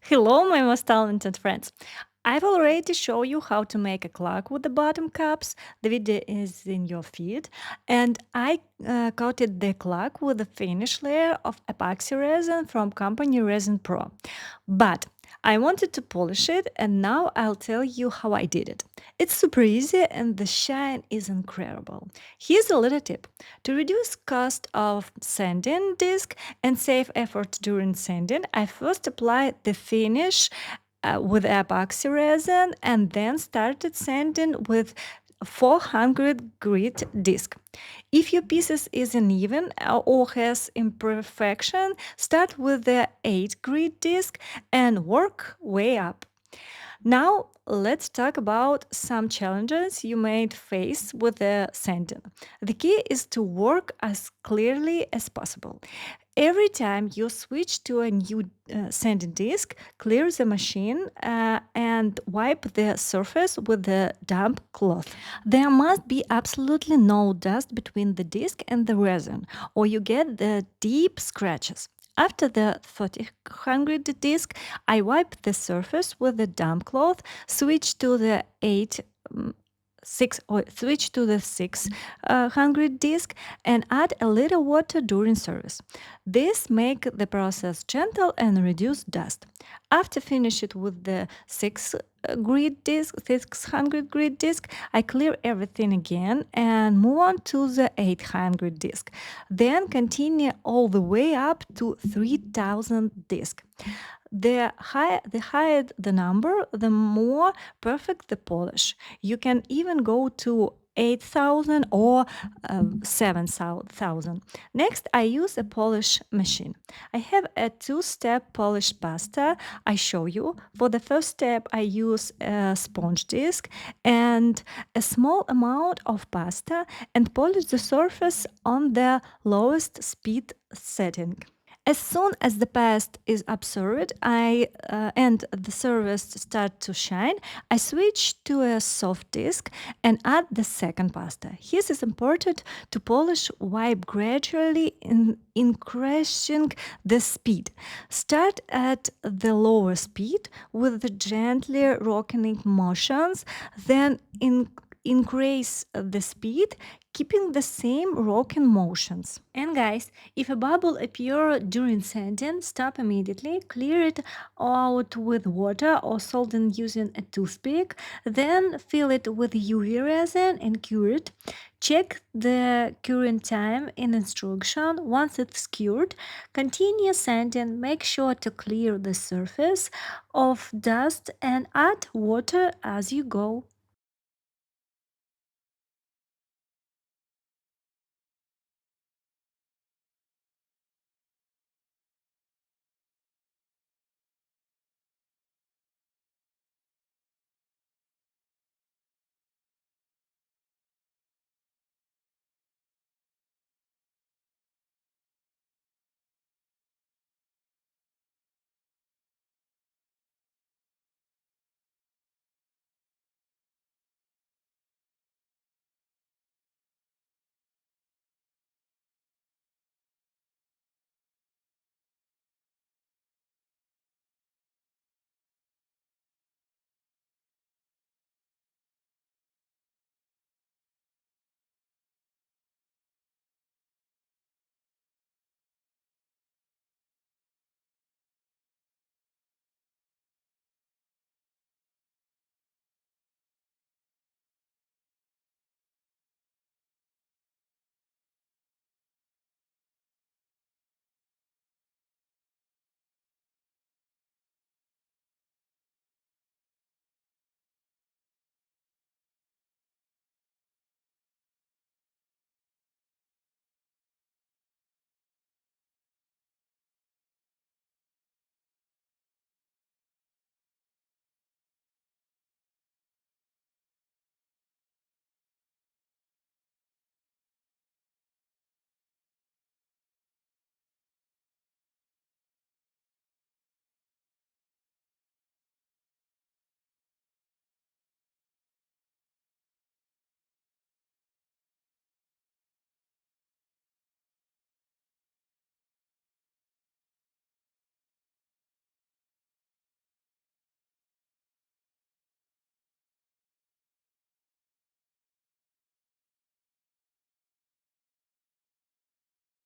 Hello, my most talented friends. I've already shown you how to make a clock with the bottom cups. The video is in your feed. And I coated the clock with a finish layer of epoxy resin from company Resin Pro. But I wanted to polish it, and now I'll tell you how I did it. It's super easy and the shine is incredible. Here's a little tip. To reduce cost of sanding disc and save effort during sanding, I first applied the finish with epoxy resin and then started sanding with 400 grit disc. If your pieces isn't even or has imperfection, start with the 8 grit disc and work way up. Now, let's talk about some challenges you may face with the sanding. The key is to work as clearly as possible. Every time you switch to a new sanding disk, clear the machine and wipe the surface with the damp cloth. There must be absolutely no dust between the disk and the resin, or you get the deep scratches. After the 3000 disc, I wipe the surface with the damp cloth, switch to the 8 six or switch to the 600 disc and add a little water during service. This make the process gentle and reduce dust. After finish it with the 600 grid disc, I clear everything again and move on to the 800 disc. Then continue all the way up to 3000 disc. The higher the number, the more perfect the polish. You can even go to 8,000 or 7,000. Next, I use a polish machine. I have a two-step polish pasta I show you. For the first step, I use a sponge disc and a small amount of pasta and polish the surface on the lowest speed setting. As soon as the past is absorbed and the surface start to shine, I switch to a soft disc and add the second pasta. Here it is important to polish wipe gradually increasing the speed. Start at the lower speed with the gently rocking motions, then increase the speed, keeping the same rocking motions. And guys, if a bubble appears during sanding, stop immediately, clear it out with water or solvent using a toothpick, then fill it with UV resin and cure it. Check the curing time in instruction. Once it's cured, continue sanding. Make sure to clear the surface of dust and add water as you go.